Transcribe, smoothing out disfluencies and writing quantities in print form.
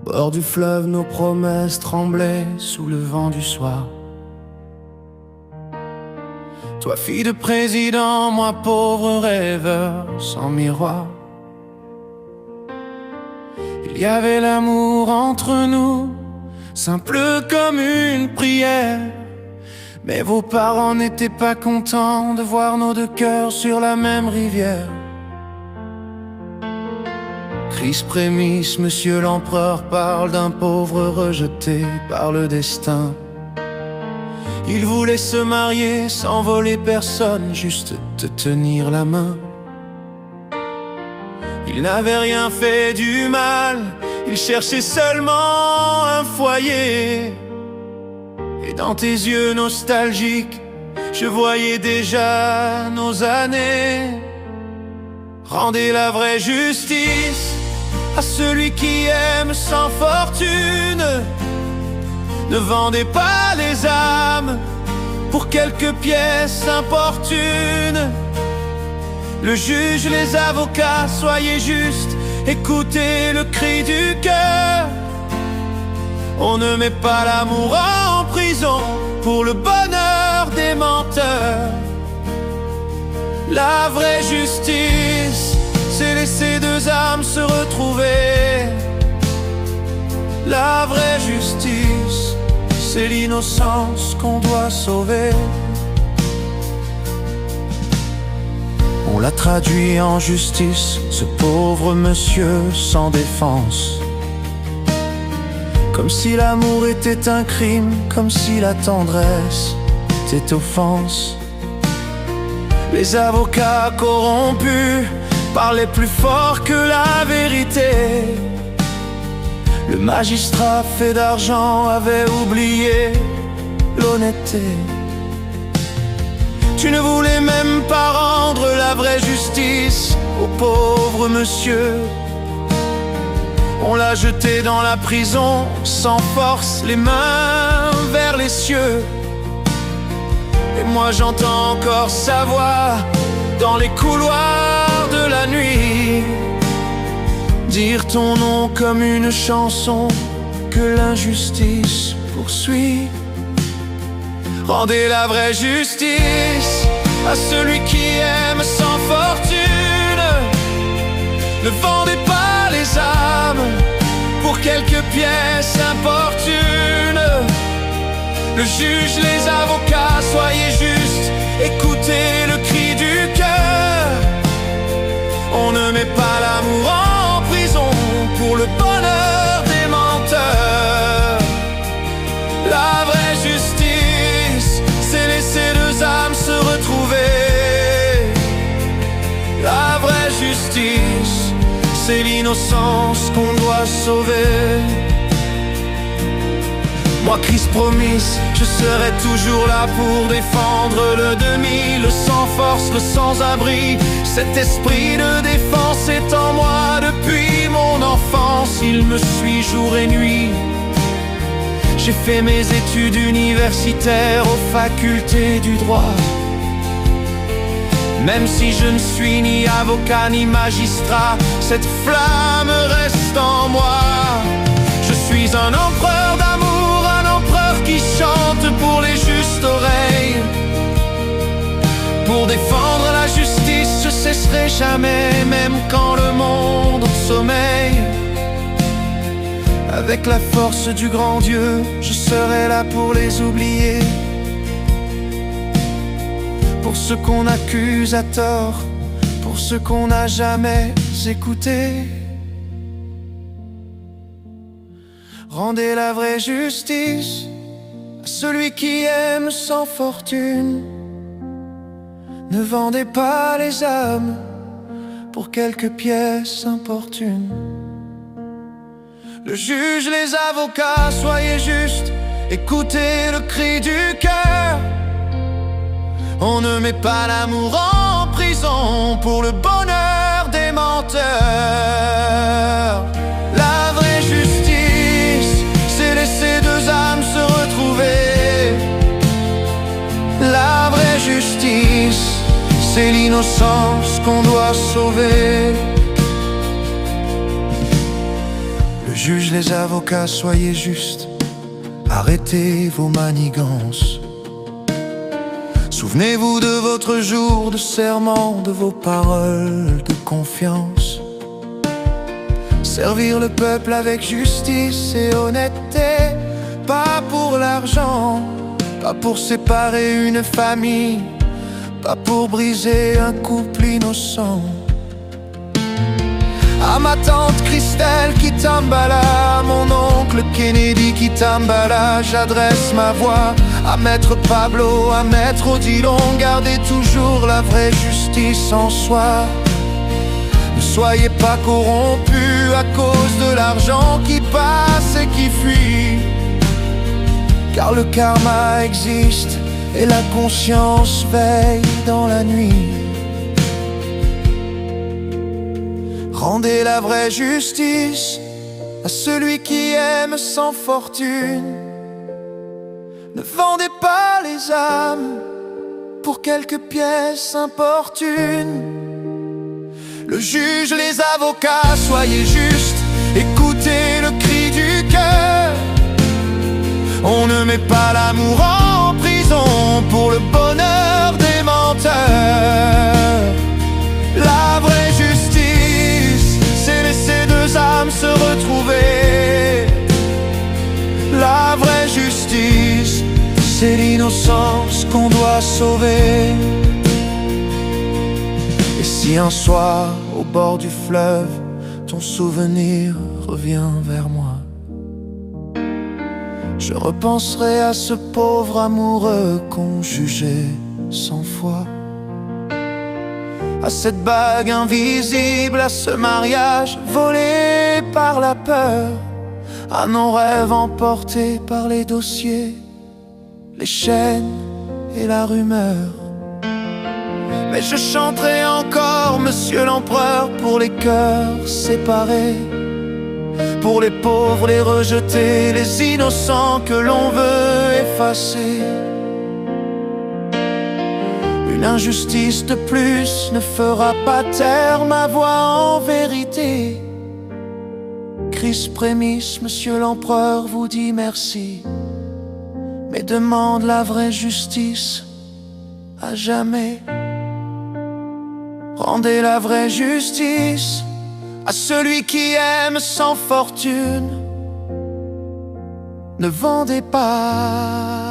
Au bord du fleuve, nos promesses tremblaient sous le vent du soir. Toi, fille de président, moi, pauvre rêveur sans miroir. Il y avait l'amour entre nous, simple comme une prière. Mais vos parents n'étaient pas contents de voir nos deux cœurs sur la même rivière. Crise prémisse, monsieur l'empereur parle d'un pauvre rejeté par le destin. Il voulait se marier sans voler personne, juste te tenir la main. Il n'avait rien fait du mal, il cherchait seulement un foyer. Et dans tes yeux nostalgiques, je voyais déjà nos années. Rendez la vraie justice à celui qui aime sans fortune. Ne vendez pas les âmes pour quelques pièces importunes. Le juge, les avocats, soyez justes, écoutez le cri du cœur. On ne met pas l'amour en prison pour le bonheur des menteurs. La vraie justice, c'est laisser deux âmes se retrouver. La vraie justice, c'est l'innocence qu'on doit sauver. On l'a traduit en justice, ce pauvre monsieur sans défense. Comme si l'amour était un crime, comme si la tendresse était offense. Les avocats corrompus parlaient plus fort que la vérité. Le magistrat fait d'argent avait oublié l'honnêteté. Tu ne voulais même pas rendre la vraie justice au pauvre monsieur. On l'a jeté dans la prison, sans force, les mains vers les cieux. Et moi j'entends encore sa voix dans les couloirs de la nuit, dire ton nom comme une chanson que l'injustice poursuit. Rendez la vraie justice à celui qui aime sans fortune. Ne vendez pas les âmes pour quelques pièces importunes. Le juge, les avocats, soyez justes, écoutez le cri du cœur. On ne met pas l'amour en prison pour le bonheur des menteurs. La vraie justice, c'est laisser deux âmes se retrouver. La vraie justice, c'est l'innocence qu'on doit sauver. Moi, Christ promise, je serai toujours là pour défendre le demi, le sans force, le sans-abri. Cet esprit de défense est en moi depuis mon enfance. Il me suit jour et nuit. J'ai fait mes études universitaires aux facultés du droit. Même si je ne suis ni avocat ni magistrat, cette flamme reste en moi. Je suis un empereur d'amour, un empereur qui chante pour les justes oreilles. Pour défendre la justice, je cesserai jamais, même quand le monde sommeille. Avec la force du grand Dieu, je serai là pour les oublier. Pour ceux qu'on accuse à tort, pour ceux qu'on n'a jamais écoutés. Rendez la vraie justice à celui qui aime sans fortune. Ne vendez pas les âmes pour quelques pièces importunes. Le juge, les avocats, soyez justes, écoutez le cri du cœur. On ne met pas l'amour en prison pour le bonheur des menteurs. La vraie justice, c'est laisser deux âmes se retrouver. La vraie justice, c'est l'innocence qu'on doit sauver. Le Juges, les avocats, soyez justes, arrêtez vos manigances. Souvenez-vous de votre jour de serment, de vos paroles de confiance. Servir le peuple avec justice et honnêteté, pas pour l'argent, pas pour séparer une famille, pas pour briser un couple innocent. À ma tante Christelle qui t'emballa, à mon oncle Kennedy qui t'emballa, j'adresse ma voix à maître Pablo, à maître Odilon. Gardez toujours la vraie justice en soi. Ne soyez pas corrompus à cause de l'argent qui passe et qui fuit, car le karma existe et la conscience veille dans la nuit. Rendez la vraie justice à celui qui aime sans fortune. Ne vendez pas les âmes pour quelques pièces importunes. Le juge, les avocats, soyez justes, écoutez le cri du cœur. On ne met pas l'amour en prison pour le bonheur des menteurs. La vraie justice, c'est laisser deux âmes se retrouver. La vraie justice, c'est l'innocence qu'on doit sauver. Et si un soir, au bord du fleuve, ton souvenir revient vers moi, je repenserai à ce pauvre amoureux qu'on jugeait sans foi, à cette bague invisible, à ce mariage volé par la peur, à nos rêves emportés par les dossiers, les chaînes et la rumeur. Mais je chanterai encore, monsieur l'empereur, pour les cœurs séparés, pour les pauvres, les rejetés, les innocents que l'on veut effacer. Une injustice de plus ne fera pas taire ma voix en vérité. Christ prémisse, monsieur l'empereur vous dit merci, mais demande la vraie justice à jamais. Rendez la vraie justice à celui qui aime sans fortune. Ne vendez pas